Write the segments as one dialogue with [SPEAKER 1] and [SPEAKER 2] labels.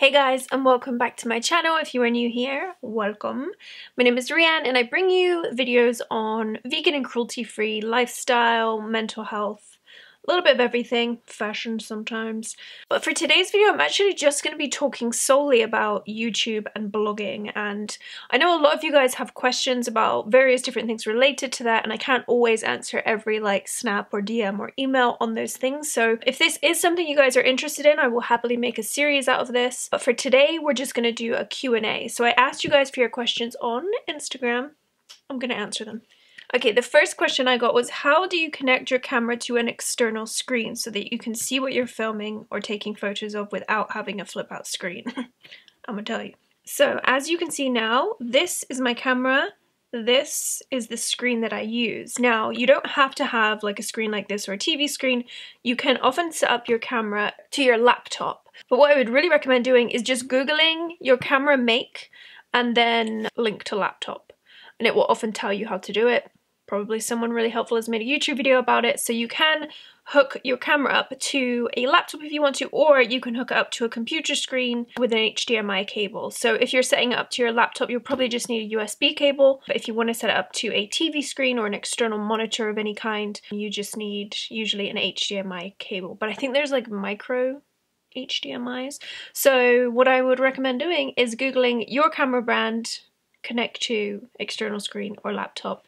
[SPEAKER 1] Hey guys, and welcome back to my channel. If you are new here, welcome. My name is Rhian and I bring you videos on vegan and cruelty-free lifestyle, mental health, a little bit of everything, fashion sometimes. But for today's video, I'm actually just going to be talking solely about YouTube and blogging. And I know a lot of you guys have questions about various different things related to that, and I can't always answer every snap or DM or email on those things. So if this is something you guys are interested in, I will happily make a series out of this. But for today, we're just going to do a Q&A. So I asked you guys for your questions on Instagram. I'm going to answer them. Okay, the first question I got was, how do you connect your camera to an external screen so that you can see what you're filming or taking photos of without having a flip out screen? I'm gonna tell you. So as you can see now, this is my camera. This is the screen that I use. Now, you don't have to have a screen like this or a TV screen. You can often set up your camera to your laptop. But what I would really recommend doing is just Googling your camera make and then link to laptop. And it will often tell you how to do it. Probably someone really helpful has made a YouTube video about it. So you can hook your camera up to a laptop if you want to, or you can hook it up to a computer screen with an HDMI cable. So if you're setting it up to your laptop, you'll probably just need a USB cable. But if you want to set it up to a TV screen or an external monitor of any kind, you just need usually an HDMI cable. But I think there's micro HDMIs. So what I would recommend doing is Googling your camera brand, connect to external screen or laptop.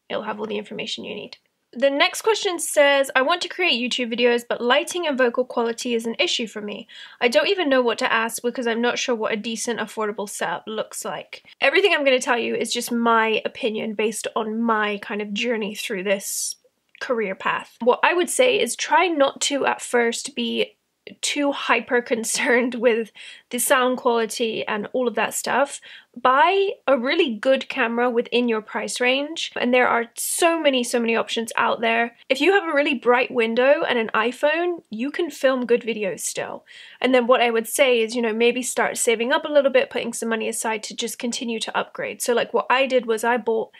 [SPEAKER 1] It'll have all the information you need. The next question says, I want to create YouTube videos, but lighting and vocal quality is an issue for me. I don't even know what to ask because I'm not sure what a decent, affordable setup looks like. Everything I'm going to tell you is just my opinion based on my kind of journey through this career path. What I would say is try not to at first be too hyper concerned with the sound quality and all of that stuff. Buy a really good camera within your price range, and there are so many options out there. If you have a really bright window and an iPhone, you can film good videos still. And then what I would say is, maybe start saving up a little bit, putting some money aside to just continue to upgrade. So what I did was I bought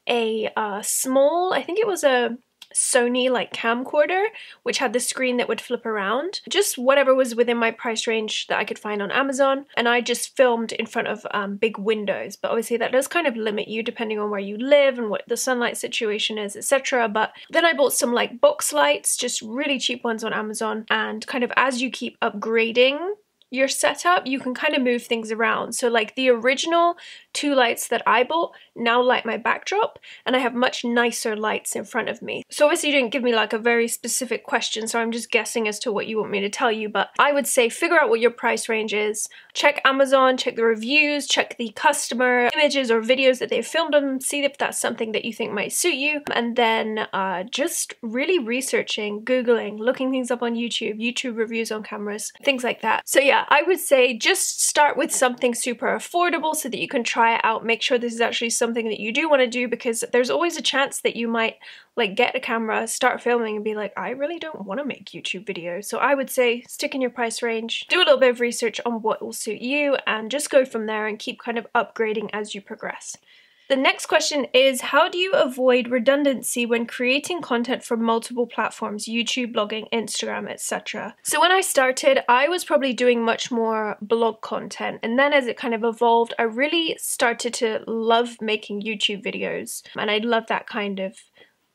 [SPEAKER 1] a small, I think it was a Sony camcorder, which had the screen that would flip around, just whatever was within my price range that I could find on Amazon, and I just filmed in front of big windows. But obviously that does kind of limit you depending on where you live and what the sunlight situation is, etc. But then I bought some box lights, just really cheap ones on Amazon, and kind of as you keep upgrading your setup, you can kind of move things around. So the original 2 lights that I bought now light my backdrop, and I have much nicer lights in front of me. So obviously you didn't give me a very specific question, so I'm just guessing as to what you want me to tell you, but I would say figure out what your price range is, check Amazon, check the reviews, check the customer images or videos that they've filmed them, see if that's something that you think might suit you, and then just really researching, Googling, looking things up on YouTube reviews on cameras, things like that. So yeah, I would say just start with something super affordable so that you can try it out, make sure this is actually something that you do want to do, because there's always a chance that you might get a camera, start filming and be like, I really don't want to make YouTube videos. So I would say stick in your price range, do a little bit of research on what will suit you, and just go from there and keep kind of upgrading as you progress. The next question is, how do you avoid redundancy when creating content for multiple platforms, YouTube, blogging, Instagram, etc.? So when I started, I was probably doing much more blog content, and then as it kind of evolved, I really started to love making YouTube videos, and I love that kind of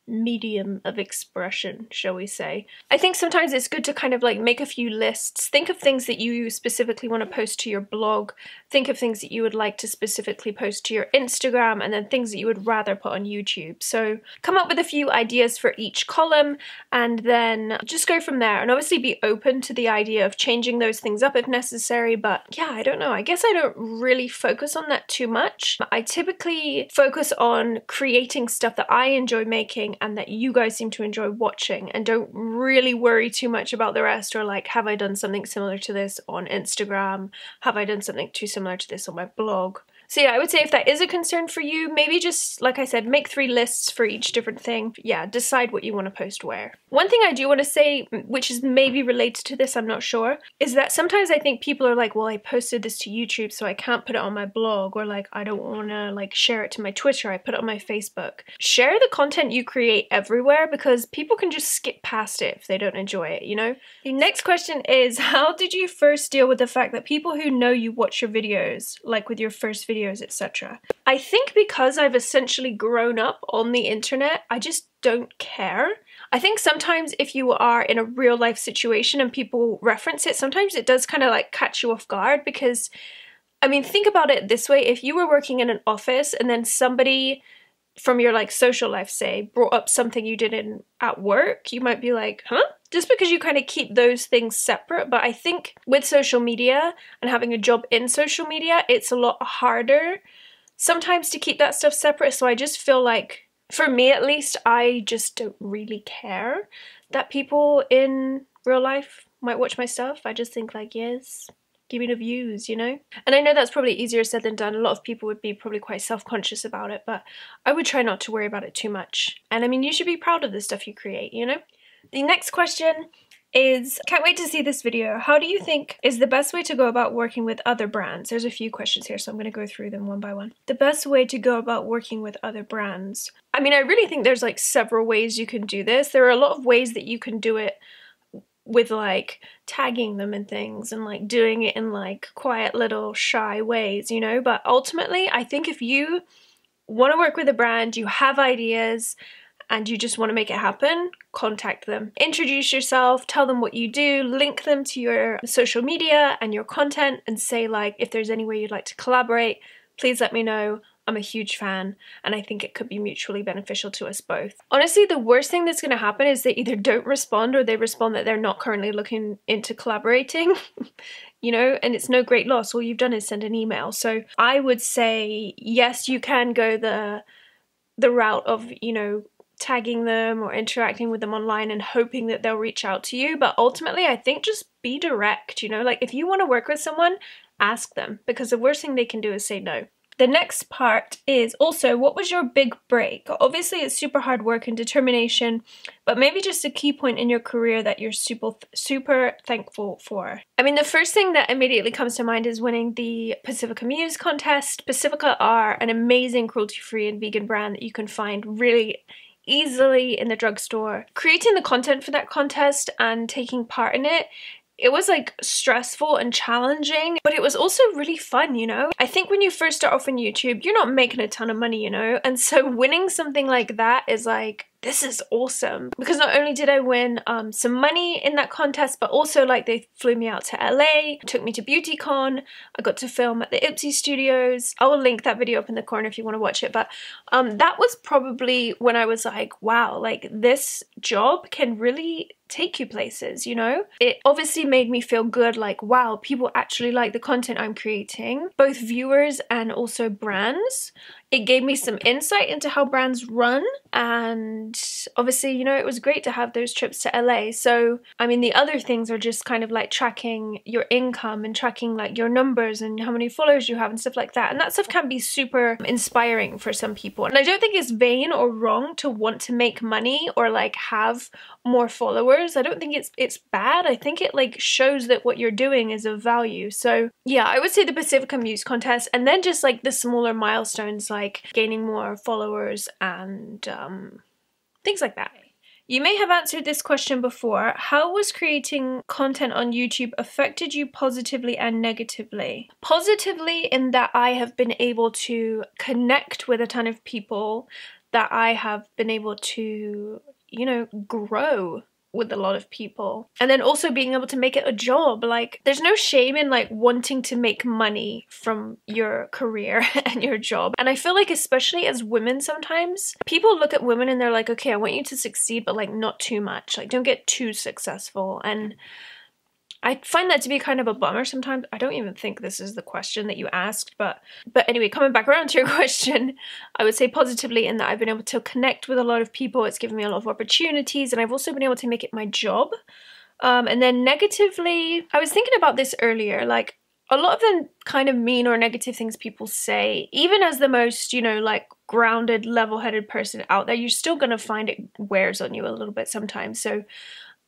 [SPEAKER 1] medium of expression, shall we say. I think sometimes it's good to kind of make a few lists. Think of things that you specifically want to post to your blog, think of things that you would like to specifically post to your Instagram, and then things that you would rather put on YouTube. So come up with a few ideas for each column and then just go from there, and obviously be open to the idea of changing those things up if necessary. But yeah, I don't know, I guess I don't really focus on that too much. I typically focus on creating stuff that I enjoy making and that you guys seem to enjoy watching, and don't really worry too much about the rest, or have I done something similar to this on Instagram? Have I done something too similar to this on my blog? So yeah, I would say if that is a concern for you, maybe just, like I said, make 3 lists for each different thing. Yeah, decide what you want to post where. One thing I do want to say, which is maybe related to this, I'm not sure, is that sometimes I think people are like, well, I posted this to YouTube, so I can't put it on my blog, or like, I don't want to like share it to my Twitter, I put it on my Facebook. Share the content you create everywhere, because people can just skip past it if they don't enjoy it, you know? The next question is, how did you first deal with the fact that people who know you watch your videos, like with your first videos, etc.? I think because I've essentially grown up on the internet, I just don't care. I think sometimes if you are in a real life situation and people reference it, sometimes it does kind of like catch you off guard, because, I mean, think about it this way. If you were working in an office and then somebody from your like social life, say, brought up something you did at work, you might be like, huh? Just because you kind of keep those things separate. But I think with social media and having a job in social media, it's a lot harder sometimes to keep that stuff separate. So I just feel like, for me at least, I just don't really care that people in real life might watch my stuff. I just think like, yes, give me the views, you know? And I know that's probably easier said than done. A lot of people would be probably quite self-conscious about it, but I would try not to worry about it too much. And I mean, you should be proud of the stuff you create, you know? The next question is, can't wait to see this video. How do you think is the best way to go about working with other brands? There's a few questions here, so I'm going to go through them one by one. The best way to go about working with other brands. I mean, I really think there's like several ways you can do this. There are a lot of ways that you can do it with like tagging them and things and like doing it in like quiet little shy ways, you know? But ultimately, I think if you want to work with a brand, you have ideas, and you just want to make it happen, contact them. Introduce yourself, tell them what you do, link them to your social media and your content, and say like, if there's any way you'd like to collaborate, please let me know. I'm a huge fan, and I think it could be mutually beneficial to us both. Honestly, the worst thing that's going to happen is they either don't respond, or they respond that they're not currently looking into collaborating, you know, and it's no great loss. All you've done is send an email. So I would say, yes, you can go the route of, you know, tagging them or interacting with them online and hoping that they'll reach out to you. But ultimately, I think just be direct, you know, like if you want to work with someone, ask them, because the worst thing they can do is say no. The next part is also, what was your big break? Obviously, it's super hard work and determination, but maybe just a key point in your career that you're super thankful for. I mean, the first thing that immediately comes to mind is winning the Pacifica Muse contest. Pacifica are an amazing cruelty-free and vegan brand that you can find really easily in the drugstore. Creating the content for that contest and taking part in it, it was like stressful and challenging, but it was also really fun, you know? I think when you first start off on YouTube, you're not making a ton of money, you know? And so winning something like that is like, this is awesome. Because not only did I win some money in that contest, but also like they flew me out to LA, took me to BeautyCon, I got to film at the Ipsy Studios. I will link that video up in the corner if you want to watch it. But that was probably when I was like, wow, like this job can really take you places, you know? It obviously made me feel good, like, wow, people actually like the content I'm creating, both viewers and also brands. It gave me some insight into how brands run, and obviously, you know, it was great to have those trips to LA. So, I mean, the other things are just kind of like tracking your income and tracking like your numbers and how many followers you have and stuff like that. And that stuff can be super inspiring for some people. And I don't think it's vain or wrong to want to make money or like have more followers. I don't think it's bad. I think it like shows that what you're doing is of value. So yeah, I would say the Pacifica Muse contest, and then just like the smaller milestones like gaining more followers and things like that. You may have answered this question before. How was creating content on YouTube affected you positively and negatively? Positively in that I have been able to connect with a ton of people, that I have been able to, you know, grow with a lot of people. And then also being able to make it a job. Like, there's no shame in like wanting to make money from your career and your job. And I feel like especially as women sometimes, people look at women and they're like, okay, I want you to succeed, but like not too much. Like, don't get too successful. And I find that to be kind of a bummer sometimes. I don't even think this is the question that you asked, but anyway, coming back around to your question, I would say positively in that I've been able to connect with a lot of people. It's given me a lot of opportunities, and I've also been able to make it my job. And then negatively, I was thinking about this earlier, like, a lot of the kind of mean or negative things people say, even as the most, you know, like grounded, level-headed person out there, you're still gonna find it wears on you a little bit sometimes. So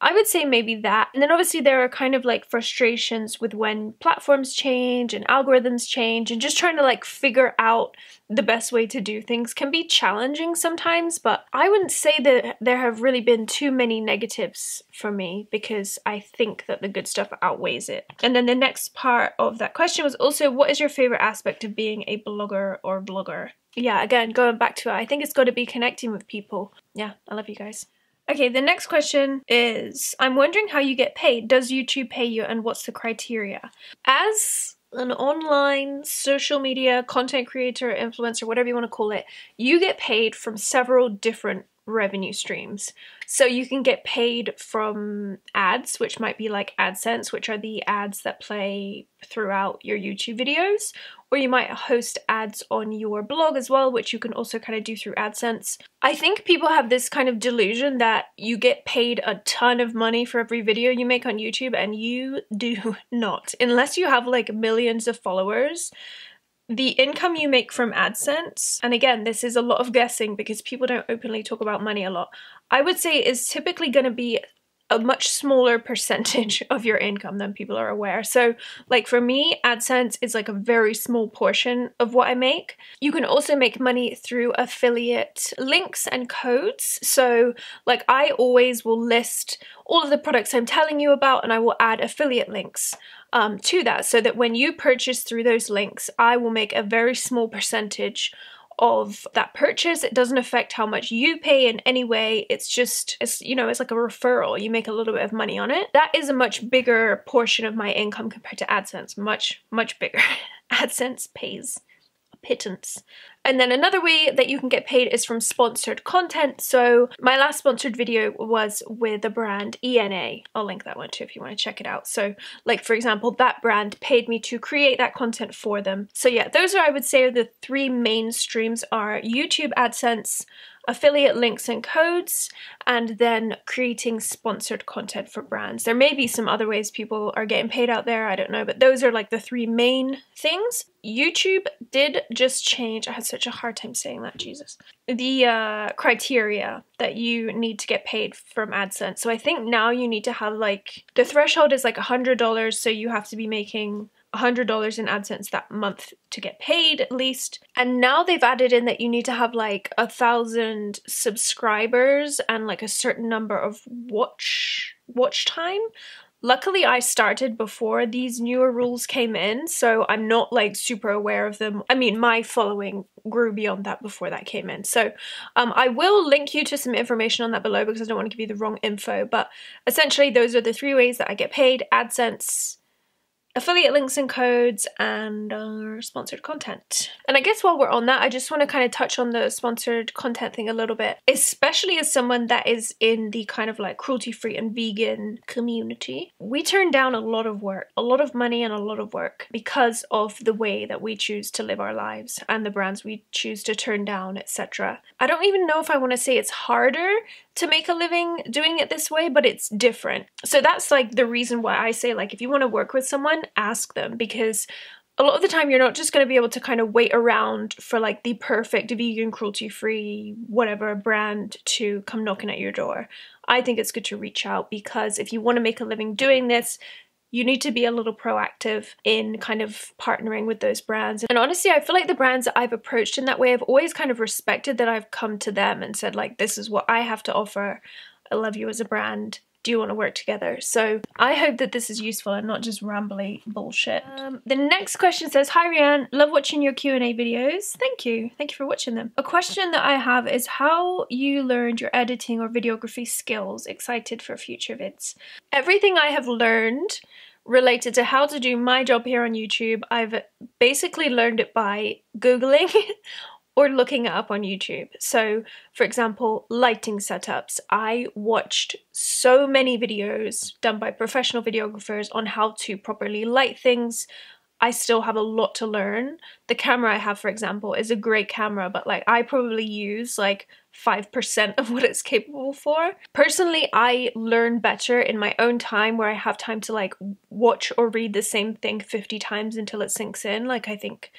[SPEAKER 1] I would say maybe that. And then obviously there are kind of like frustrations with when platforms change and algorithms change, and just trying to like figure out the best way to do things can be challenging sometimes, but I wouldn't say that there have really been too many negatives for me, because I think that the good stuff outweighs it. And then the next part of that question was also, what is your favorite aspect of being a blogger or vlogger? Yeah, again, going back to it, I think it's got to be connecting with people. Yeah, I love you guys. Okay, the next question is, I'm wondering how you get paid. Does YouTube pay you, and what's the criteria? As an online social media content creator, influencer, whatever you want to call it, you get paid from several different revenue streams. So you can get paid from ads, which might be like AdSense, which are the ads that play throughout your YouTube videos, or you might host ads on your blog as well, which you can also kind of do through AdSense. I think people have this kind of delusion that you get paid a ton of money for every video you make on YouTube, and you do not. Unless you have like millions of followers, the income you make from AdSense, and again, this is a lot of guessing because people don't openly talk about money a lot, I would say is typically going to be a much smaller percentage of your income than people are aware. So like for me, AdSense is like a very small portion of what I make. You can also make money through affiliate links and codes. So like I always will list all of the products I'm telling you about, and I will add affiliate links to that, so that when you purchase through those links, I will make a very small percentage of that purchase. It doesn't affect how much you pay in any way. It's just, you know, it's like a referral. You make a little bit of money on it. That is a much bigger portion of my income compared to AdSense. Much, much bigger. AdSense pays a pittance. And then another way that you can get paid is from sponsored content. So my last sponsored video was with the brand ENA. I'll link that one too if you want to check it out. So like, for example, that brand paid me to create that content for them. So yeah, those are, I would say, the three main streams are YouTube AdSense, affiliate links and codes, and then creating sponsored content for brands. There may be some other ways people are getting paid out there, I don't know, but those are like the three main things. YouTube did just change, I had such a hard time saying that, Jesus, the criteria that you need to get paid from AdSense. So I think now you need to have like, the threshold is like $100, so you have to be making $100 in AdSense that month to get paid at least. And now they've added in that you need to have like 1,000 subscribers and like a certain number of watch time. Luckily, I started before these newer rules came in, so I'm not like super aware of them. I mean, my following grew beyond that before that came in. So I will link you to some information on that below because I don't want to give you the wrong info. But essentially, those are the three ways that I get paid: AdSense, affiliate links and codes, and sponsored content. And I guess while we're on that, I just want to kind of touch on the sponsored content thing a little bit, especially as someone that is in the kind of like cruelty-free and vegan community. We turn down a lot of work, a lot of money and a lot of work because of the way that we choose to live our lives and the brands we choose to turn down, etc. I don't even know if I want to say it's harder to make a living doing it this way, but it's different. So that's like the reason why I say, like, if you want to work with someone, ask them, because a lot of the time you're not just going to be able to kind of wait around for like the perfect vegan, cruelty-free, whatever brand to come knocking at your door. I think it's good to reach out, because if you want to make a living doing this, you need to be a little proactive in kind of partnering with those brands. And honestly, I feel like the brands that I've approached in that way, I've always kind of respected that I've come to them and said, like, this is what I have to offer. I love you as a brand. Do you want to work together? So I hope that this is useful and not just rambly bullshit. The next question says, hi Rhian, love watching your Q&A videos. Thank you. Thank you for watching them. A question that I have is how you learned your editing or videography skills. Excited for future vids. Everything I have learned related to how to do my job here on YouTube, I've basically learned it by Googling or looking it up on YouTube. So, for example, lighting setups. I watched so many videos done by professional videographers on how to properly light things. I still have a lot to learn. The camera I have, for example, is a great camera, but like I probably use like 5% of what it's capable for. Personally, I learn better in my own time, where I have time to like watch or read the same thing 50 times until it sinks in. Like, I think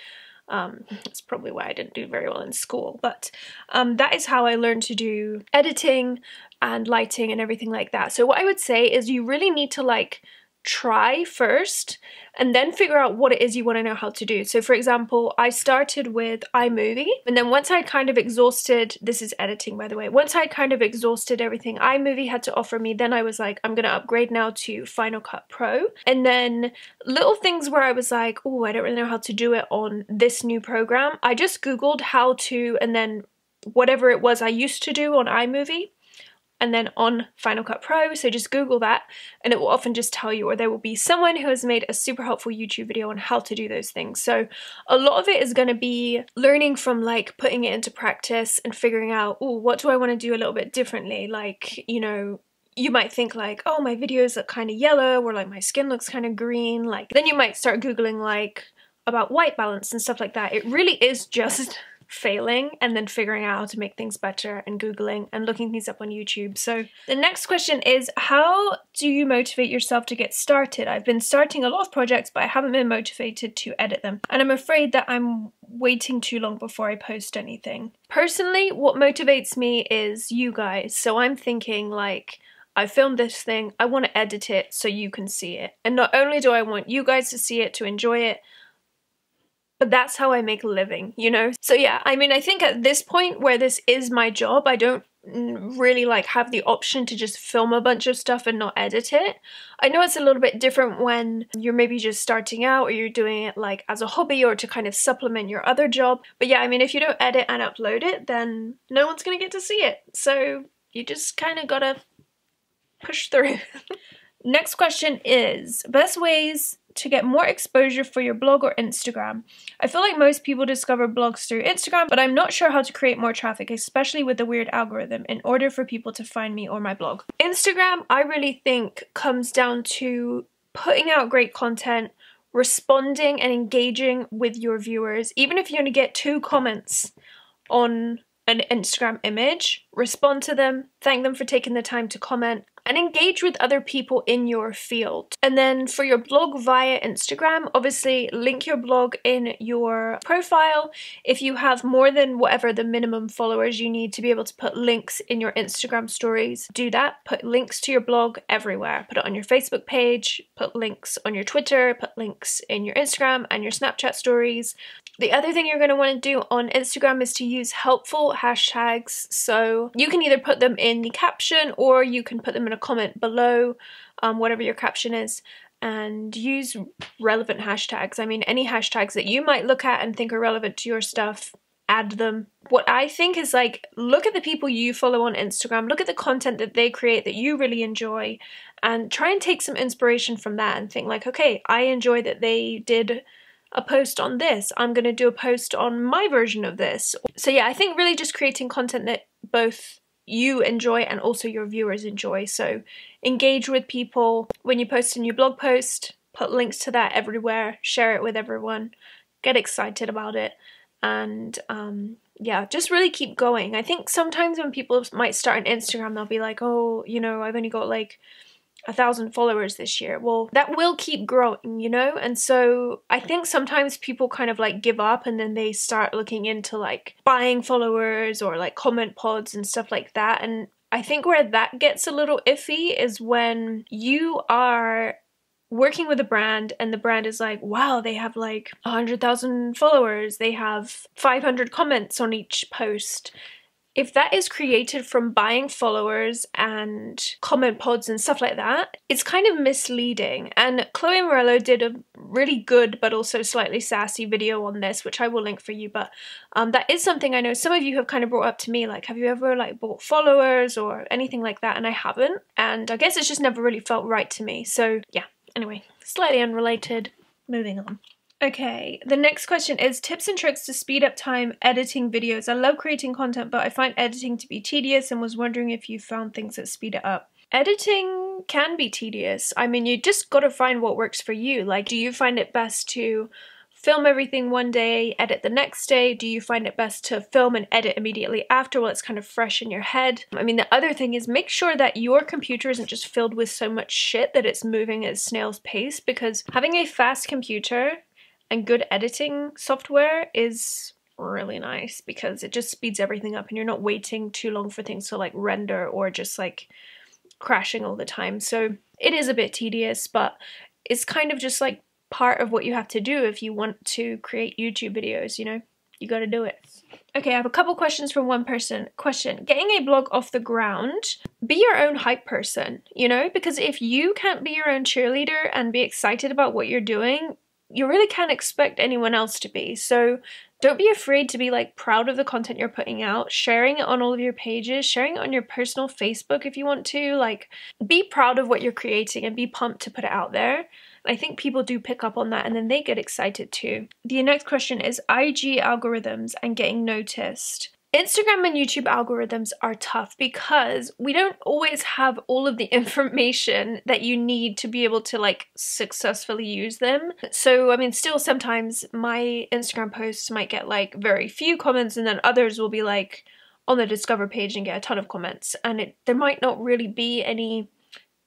[SPEAKER 1] that's probably why I didn't do very well in school, but that is how I learned to do editing and lighting and everything like that. So what I would say is you really need to like try first and then figure out what it is you want to know how to do. So for example, I started with iMovie, and then once I'd kind of exhausted, this is editing by the way, once I'd kind of exhausted everything iMovie had to offer me, then I was like, I'm gonna upgrade now to Final Cut Pro. And then little things where I was like, oh, I don't really know how to do it on this new program, I just googled how to, and then whatever it was I used to do on iMovie, and then on Final Cut Pro, so just Google that and it will often just tell you, or there will be someone who has made a super helpful YouTube video on how to do those things. So a lot of it is going to be learning from like putting it into practice and figuring out, oh, what do I want to do a little bit differently? Like, you know, you might think like, oh, my videos look kind of yellow, or like my skin looks kind of green. Like, then you might start Googling like about white balance and stuff like that. It really is just failing and then figuring out how to make things better and Googling and looking things up on YouTube. So the next question is, how do you motivate yourself to get started? I've been starting a lot of projects, but I haven't been motivated to edit them, and I'm afraid that I'm waiting too long before I post anything. Personally, what motivates me is you guys. So I'm thinking like, I filmed this thing, I want to edit it so you can see it. And not only do I want you guys to see it, to enjoy it, but that's how I make a living, you know? So yeah, I mean, I think at this point where this is my job, I don't really like have the option to just film a bunch of stuff and not edit it. I know it's a little bit different when you're maybe just starting out, or you're doing it like as a hobby or to kind of supplement your other job. But yeah, I mean, if you don't edit and upload it, then no one's gonna get to see it. So you just kind of gotta push through. Next question is, best ways to get more exposure for your blog or Instagram? I feel like most people discover blogs through Instagram, but I'm not sure how to create more traffic, especially with the weird algorithm, in order for people to find me or my blog. Instagram, I really think, comes down to putting out great content, responding and engaging with your viewers. Even if you only get 2 comments on an Instagram image, respond to them, thank them for taking the time to comment, and engage with other people in your field. And then for your blog via Instagram, obviously link your blog in your profile. If you have more than whatever the minimum followers you need to be able to put links in your Instagram stories, do that. Put links to your blog everywhere. Put it on your Facebook page, put links on your Twitter, put links in your Instagram and your Snapchat stories. The other thing you're going to want to do on Instagram is to use helpful hashtags. So you can either put them in the caption, or you can put them in a comment below, whatever your caption is, and use relevant hashtags. I mean, any hashtags that you might look at and think are relevant to your stuff, add them. What I think is like, look at the people you follow on Instagram, look at the content that they create that you really enjoy, and try and take some inspiration from that and think like, okay, I enjoy that they did a post on this, I'm gonna do a post on my version of this. So yeah, I think really just creating content that both you enjoy and also your viewers enjoy. So engage with people. When you post a new blog post, put links to that everywhere, share it with everyone, get excited about it, and yeah, just really keep going. I think sometimes when people might start on Instagram, they'll be like, oh, you know, I've only got like 1,000 followers this year. Well, that will keep growing, you know? And so I think sometimes people kind of like give up, and then they start looking into like buying followers or like comment pods and stuff like that. And I think where that gets a little iffy is when you are working with a brand and the brand is like, wow, they have like 100,000 followers, they have 500 comments on each post. If that is created from buying followers and comment pods and stuff like that, it's kind of misleading. And Chloe Morello did a really good but also slightly sassy video on this, which I will link for you. But that is something I know some of you have kind of brought up to me, like, have you ever like bought followers or anything like that? And I haven't. And I guess it's just never really felt right to me. So yeah, anyway, slightly unrelated, moving on. Okay, the next question is tips and tricks to speed up time editing videos. I love creating content, but I find editing to be tedious and was wondering if you found things that speed it up. Editing can be tedious. I mean, you just gotta find what works for you. Like, do you find it best to film everything one day, edit the next day? Do you find it best to film and edit immediately after while it's kind of fresh in your head? I mean, the other thing is make sure that your computer isn't just filled with so much shit that it's moving at snail's pace, because having a fast computer and good editing software is really nice because it just speeds everything up and you're not waiting too long for things to like render or just like crashing all the time. So it is a bit tedious, but it's kind of just like part of what you have to do if you want to create YouTube videos, you know? You gotta do it. Okay, I have a couple questions from one person. Question: getting a blog off the ground, be your own hype person, you know? Because if you can't be your own cheerleader and be excited about what you're doing, you really can't expect anyone else to be. So don't be afraid to be like proud of the content you're putting out, sharing it on all of your pages, sharing it on your personal Facebook if you want to. Like, be proud of what you're creating and be pumped to put it out there. I think people do pick up on that and then they get excited too. The next question is IG algorithms and getting noticed. Instagram and YouTube algorithms are tough because we don't always have all of the information that you need to be able to like successfully use them. So I mean, still sometimes my Instagram posts might get like very few comments and then others will be like on the discover page and get a ton of comments, and there might not really be any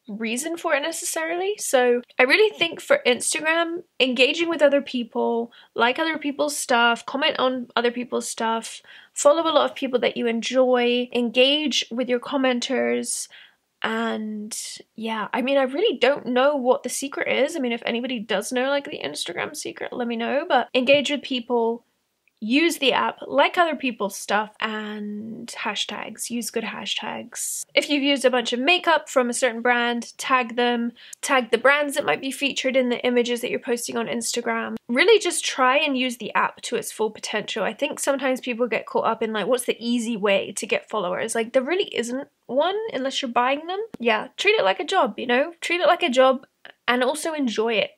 [SPEAKER 1] reason for it necessarily. So I really think for Instagram, engaging with other people, like other people's stuff, comment on other people's stuff, follow a lot of people that you enjoy, engage with your commenters, and yeah, I mean, I really don't know what the secret is. I mean, if anybody does know like the Instagram secret, let me know, but engage with people, use the app, like other people's stuff, and hashtags. Use good hashtags. If you've used a bunch of makeup from a certain brand, tag them. Tag the brands that might be featured in the images that you're posting on Instagram. Really just try and use the app to its full potential. I think sometimes people get caught up in like, what's the easy way to get followers? Like, there really isn't one unless you're buying them. Yeah, treat it like a job, you know? Treat it like a job and also enjoy it.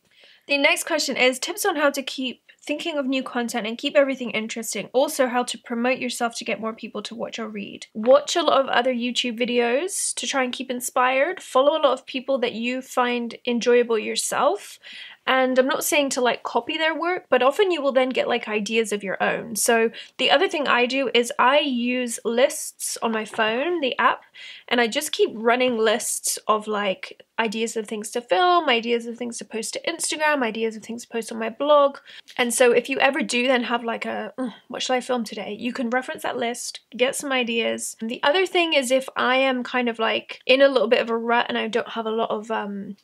[SPEAKER 1] The next question is tips on how to keep thinking of new content and keep everything interesting. Also, how to promote yourself to get more people to watch or read. Watch a lot of other YouTube videos to try and keep inspired. Follow a lot of people that you find enjoyable yourself. And I'm not saying to like copy their work, but often you will then get like ideas of your own. So the other thing I do is I use lists on my phone, the app, and I just keep running lists of like ideas of things to film, ideas of things to post to Instagram, ideas of things to post on my blog. And so if you ever do then have like a, what should I film today? You can reference that list, get some ideas. And the other thing is if I am kind of like in a little bit of a rut and I don't have a lot of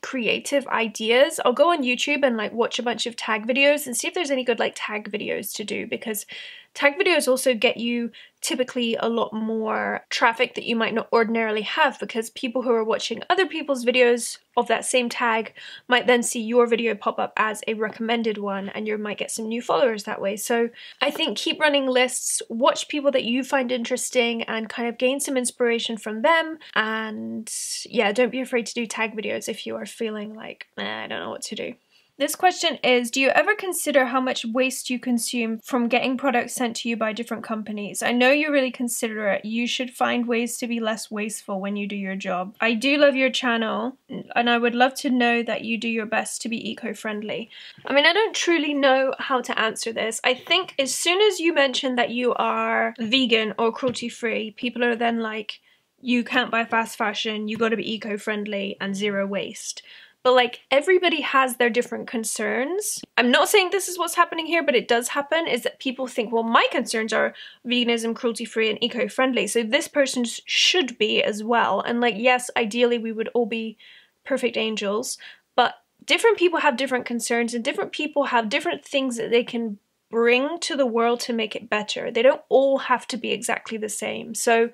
[SPEAKER 1] creative ideas, I'll go on YouTube and like watch a bunch of tag videos and see if there's any good like tag videos to do, because tag videos also get you typically a lot more traffic that you might not ordinarily have, because people who are watching other people's videos of that same tag might then see your video pop up as a recommended one and you might get some new followers that way. So I think keep running lists, watch people that you find interesting and kind of gain some inspiration from them. And yeah, don't be afraid to do tag videos if you are feeling like, I don't know what to do. This question is, do you ever consider how much waste you consume from getting products sent to you by different companies? I know you're really considerate. You should find ways to be less wasteful when you do your job. I do love your channel, and I would love to know that you do your best to be eco-friendly. I mean, I don't truly know how to answer this. I think as soon as you mention that you are vegan or cruelty-free, people are then like, you can't buy fast fashion, you gotta be eco-friendly and zero waste. But like, everybody has their different concerns. I'm not saying this is what's happening here, but it does happen, is that people think, well, my concerns are veganism, cruelty-free, and eco-friendly, so this person should be as well. And like, yes, ideally we would all be perfect angels, but different people have different concerns and different people have different things that they can bring to the world to make it better. They don't all have to be exactly the same. So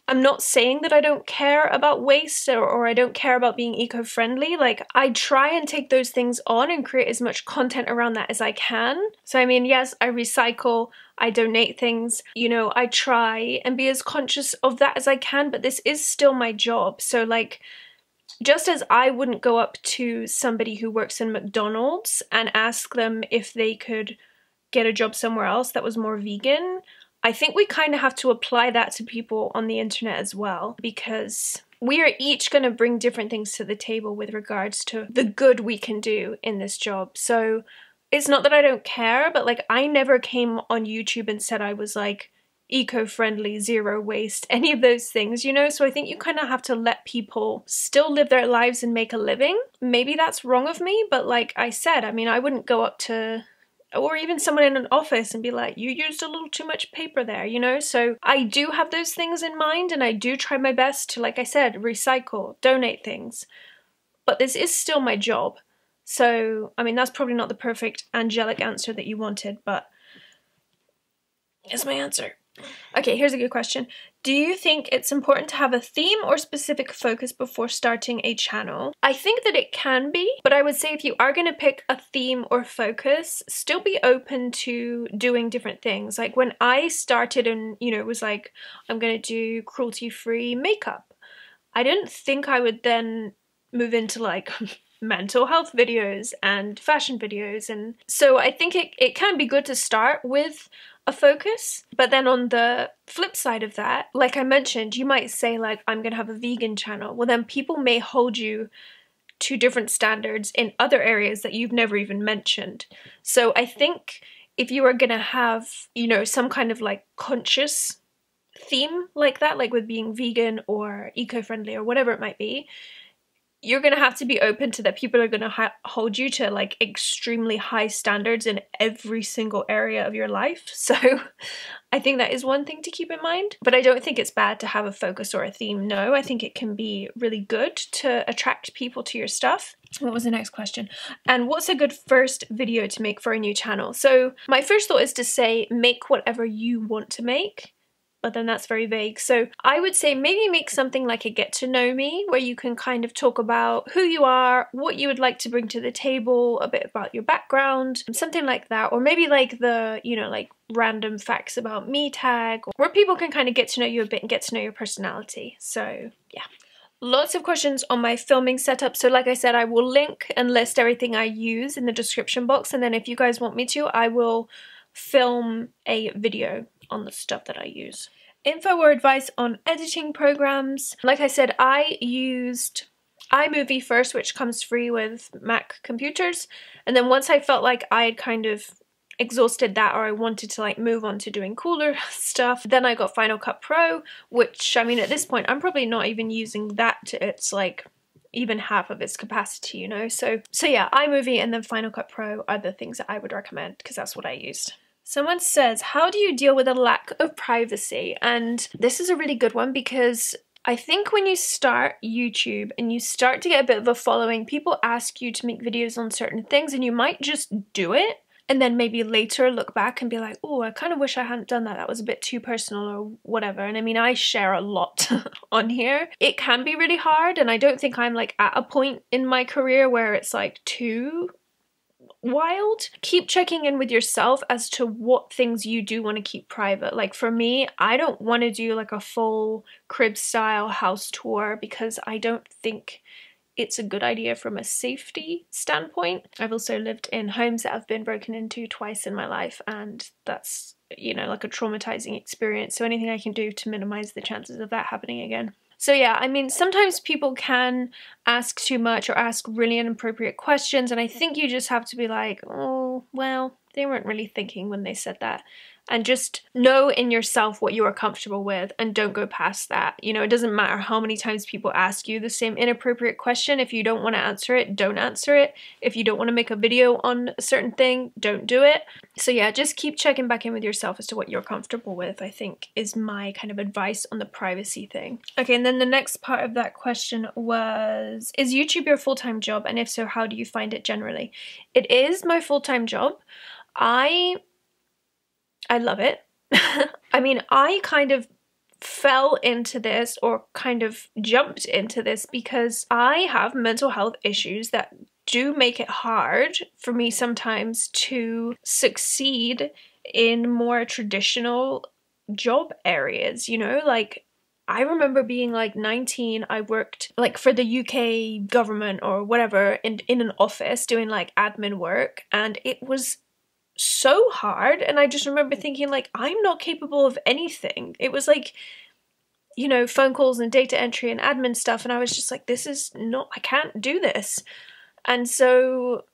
[SPEAKER 1] I'm not saying that I don't care about waste or I don't care about being eco-friendly. Like, I try and take those things on and create as much content around that as I can. So I mean, yes, I recycle, I donate things, you know, I try and be as conscious of that as I can, but this is still my job. So like, just as I wouldn't go up to somebody who works in McDonald's and ask them if they could get a job somewhere else that was more vegan, I think we kind of have to apply that to people on the internet as well, because we are each going to bring different things to the table with regards to the good we can do in this job. So it's not that I don't care, but like I never came on YouTube and said I was like eco-friendly, zero waste, any of those things, you know? So I think you kind of have to let people still live their lives and make a living. Maybe that's wrong of me, but like I said, I mean, I wouldn't go up to, or even someone in an office and be like, you used a little too much paper there, you know? So I do have those things in mind, and I do try my best to, like I said, recycle, donate things. But this is still my job. So, I mean, that's probably not the perfect angelic answer that you wanted, but it's my answer. Okay, here's a good question. Do you think it's important to have a theme or specific focus before starting a channel? I think that it can be, but I would say if you are going to pick a theme or focus, still be open to doing different things. Like when I started and, you know, it was like, I'm going to do cruelty-free makeup. I didn't think I would then move into like mental health videos and fashion videos. And so I think it can be good to start with a focus, but then on the flip side of that, like I mentioned, you might say like, I'm gonna have a vegan channel. Well, then people may hold you to different standards in other areas that you've never even mentioned. So I think if you are gonna have, you know, some kind of like conscious theme like that, like with being vegan or eco-friendly or whatever it might be, you're going to have to be open to that people are going to hold you to like extremely high standards in every single area of your life. So I think that is one thing to keep in mind, but I don't think it's bad to have a focus or a theme. No, I think it can be really good to attract people to your stuff. What was the next question? And what's a good first video to make for a new channel? So my first thought is to say, make whatever you want to make. But then that's very vague. So I would say maybe make something like a get to know me, where you can kind of talk about who you are, what you would like to bring to the table, a bit about your background, something like that. Or maybe like the, you know, like random facts about me tag, where people can kind of get to know you a bit and get to know your personality. So yeah. Lots of questions on my filming setup. So like I said, I will link and list everything I use in the description box. And then if you guys want me to, I will film a video on the stuff that I use. Info or advice on editing programs. Like I said, I used iMovie first, which comes free with Mac computers. And then once I felt like I had kind of exhausted that, or I wanted to like move on to doing cooler stuff, then I got Final Cut Pro, which I mean at this point I'm probably not even using that to its like even half of its capacity, you know? So yeah, iMovie and then Final Cut Pro are the things that I would recommend because that's what I used. Someone says, how do you deal with a lack of privacy? And this is a really good one because I think when you start YouTube and you start to get a bit of a following, people ask you to make videos on certain things and you might just do it and then maybe later look back and be like, oh, I kind of wish I hadn't done that. That was a bit too personal or whatever. And I mean, I share a lot on here. It can be really hard, and I don't think I'm like at a point in my career where it's like too wild. Keep checking in with yourself as to what things you do want to keep private. Like for me, I don't want to do like a full crib style house tour because I don't think it's a good idea from a safety standpoint. I've also lived in homes that have been broken into twice in my life, and that's, you know, like a traumatizing experience. So anything I can do to minimize the chances of that happening again. So yeah, I mean, sometimes people can ask too much or ask really inappropriate questions, and I think you just have to be like, oh, well, they weren't really thinking when they said that. And just know in yourself what you are comfortable with and don't go past that. You know, it doesn't matter how many times people ask you the same inappropriate question. If you don't want to answer it, don't answer it. If you don't want to make a video on a certain thing, don't do it. So yeah, just keep checking back in with yourself as to what you're comfortable with, I think, is my kind of advice on the privacy thing. Okay, and then the next part of that question was, is YouTube your full-time job? And if so, how do you find it generally? It is my full-time job. I love it. I mean, I kind of fell into this or kind of jumped into this because I have mental health issues that do make it hard for me sometimes to succeed in more traditional job areas, you know, like I remember being like 19, I worked like for the UK government or whatever in an office doing like admin work, and it was so hard. And I just remember thinking like, I'm not capable of anything. It was like, you know, phone calls and data entry and admin stuff, and I was just like, this is not, I can't do this. And so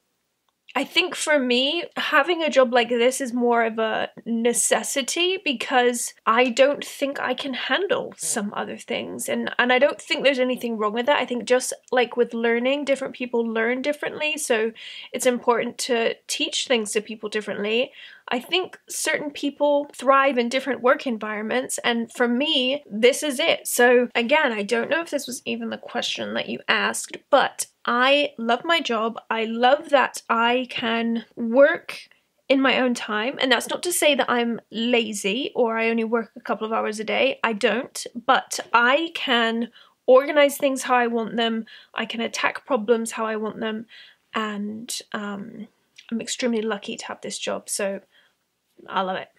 [SPEAKER 1] I think for me, having a job like this is more of a necessity because I don't think I can handle some other things. And I don't think there's anything wrong with that. I think just like with learning, different people learn differently. So it's important to teach things to people differently. I think certain people thrive in different work environments, and for me, this is it. So again, I don't know if this was even the question that you asked, but I love my job. I love that I can work in my own time, and that's not to say that I'm lazy or I only work a couple of hours a day. I don't, but I can organize things how I want them. I can attack problems how I want them, and I'm extremely lucky to have this job, so I love it.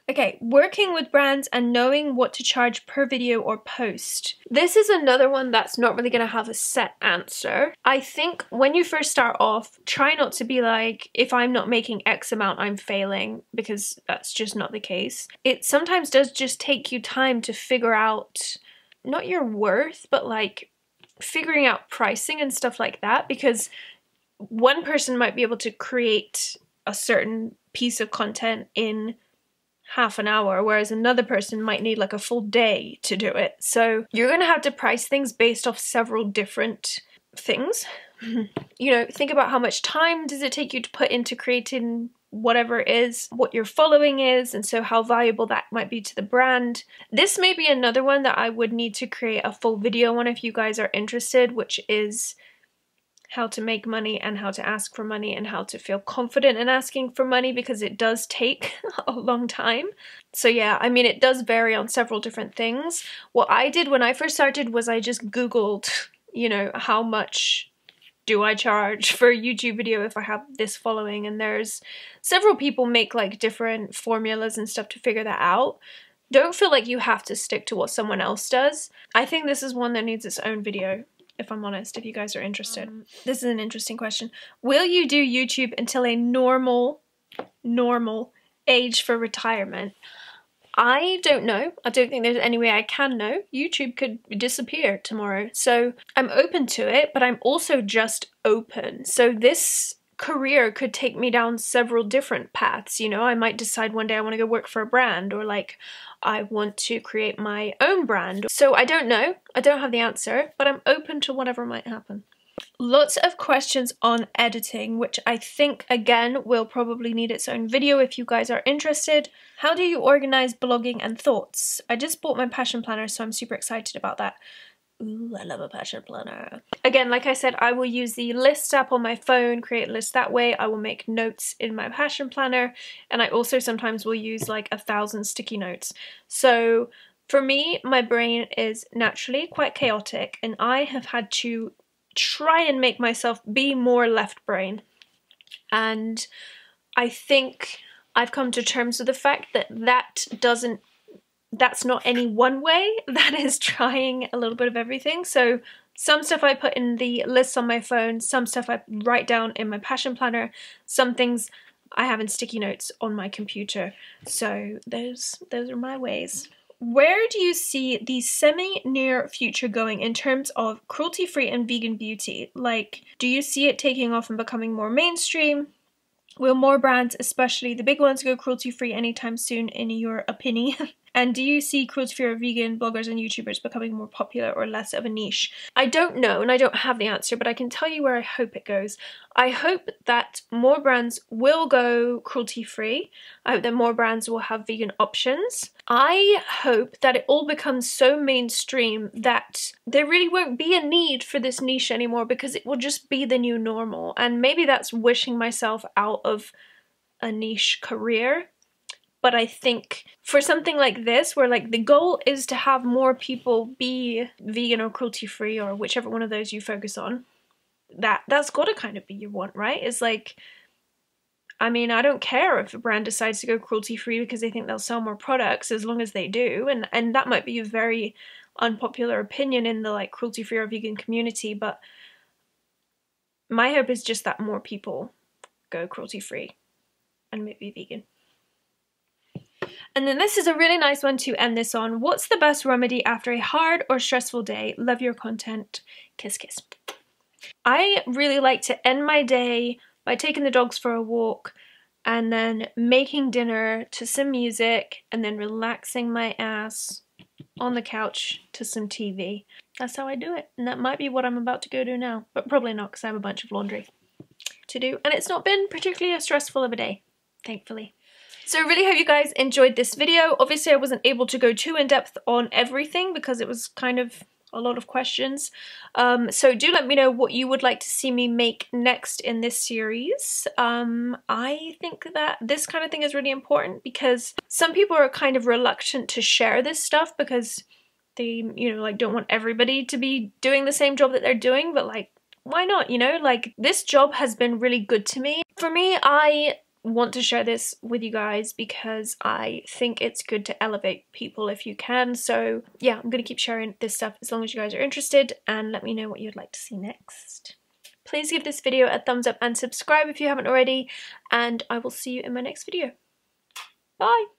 [SPEAKER 1] Okay, working with brands and knowing what to charge per video or post. This is another one that's not really going to have a set answer. I think when you first start off, try not to be like, if I'm not making X amount, I'm failing, because that's just not the case. It sometimes does just take you time to figure out, not your worth, but like figuring out pricing and stuff like that, because one person might be able to create a certain piece of content in half an hour, whereas another person might need like a full day to do it. So you're going to have to price things based off several different things. You know, think about how much time does it take you to put into creating whatever it is, what your following is, and so how valuable that might be to the brand. This may be another one that I would need to create a full video on if you guys are interested, which is how to make money and how to ask for money and how to feel confident in asking for money, because it does take a long time. So yeah, I mean, it does vary on several different things. What I did when I first started was I just Googled, you know, how much do I charge for a YouTube video if I have this following, and there's several people make like different formulas and stuff to figure that out. Don't feel like you have to stick to what someone else does. I think this is one that needs its own video, if I'm honest, if you guys are interested. This is an interesting question. Will you do YouTube until a normal age for retirement? I don't know. I don't think there's any way I can know. YouTube could disappear tomorrow. So I'm open to it, but I'm also just open. So this career could take me down several different paths. You know, I might decide one day I want to go work for a brand, or like I want to create my own brand. So I don't know. I don't have the answer, but I'm open to whatever might happen. Lots of questions on editing, which I think, again, will probably need its own video if you guys are interested. How do you organize blogging and thoughts? I just bought my passion planner, so I'm super excited about that. Ooh, I love a passion planner. Again, like I said, I will use the Lists app on my phone, create lists that way. I will make notes in my passion planner, and I also sometimes will use like 1,000 sticky notes. So for me, my brain is naturally quite chaotic, and I have had to try and make myself be more left brain. And I think I've come to terms with the fact that that's not any one way, that is trying a little bit of everything. So some stuff I put in the lists on my phone, some stuff I write down in my passion planner, some things I have in sticky notes on my computer. So those are my ways. Where do you see the semi-near future going in terms of cruelty-free and vegan beauty? Like, do you see it taking off and becoming more mainstream? Will more brands, especially the big ones, go cruelty-free anytime soon, in your opinion? And do you see cruelty-free or vegan bloggers and YouTubers becoming more popular or less of a niche? I don't know, and I don't have the answer, but I can tell you where I hope it goes. I hope that more brands will go cruelty-free. I hope that more brands will have vegan options. I hope that it all becomes so mainstream that there really won't be a need for this niche anymore, because it will just be the new normal. And maybe that's wishing myself out of a niche career. But I think for something like this, where like the goal is to have more people be vegan or cruelty-free, or whichever one of those you focus on, that's got to kind of be your want, right? It's like, I mean, I don't care if a brand decides to go cruelty-free because they think they'll sell more products, as long as they do. And that might be a very unpopular opinion in the like cruelty-free or vegan community, but my hope is just that more people go cruelty-free and maybe vegan. And then this is a really nice one to end this on. What's the best remedy after a hard or stressful day? Love your content. Kiss, kiss. I really like to end my day by taking the dogs for a walk and then making dinner to some music and then relaxing my ass on the couch to some TV. That's how I do it. And that might be what I'm about to go do now, but probably not because I have a bunch of laundry to do. And it's not been particularly as stressful of a day, thankfully. So I really hope you guys enjoyed this video. Obviously I wasn't able to go too in depth on everything because it was kind of a lot of questions. So do let me know what you would like to see me make next in this series. I think that this kind of thing is really important because some people are kind of reluctant to share this stuff because they, you know, like don't want everybody to be doing the same job that they're doing, but like, why not, you know? Like, this job has been really good to me. For me, I want to share this with you guys because I think it's good to elevate people if you can. So yeah, I'm gonna keep sharing this stuff as long as you guys are interested, and let me know what you'd like to see next. Please give this video a thumbs up and subscribe if you haven't already, and I will see you in my next video. Bye!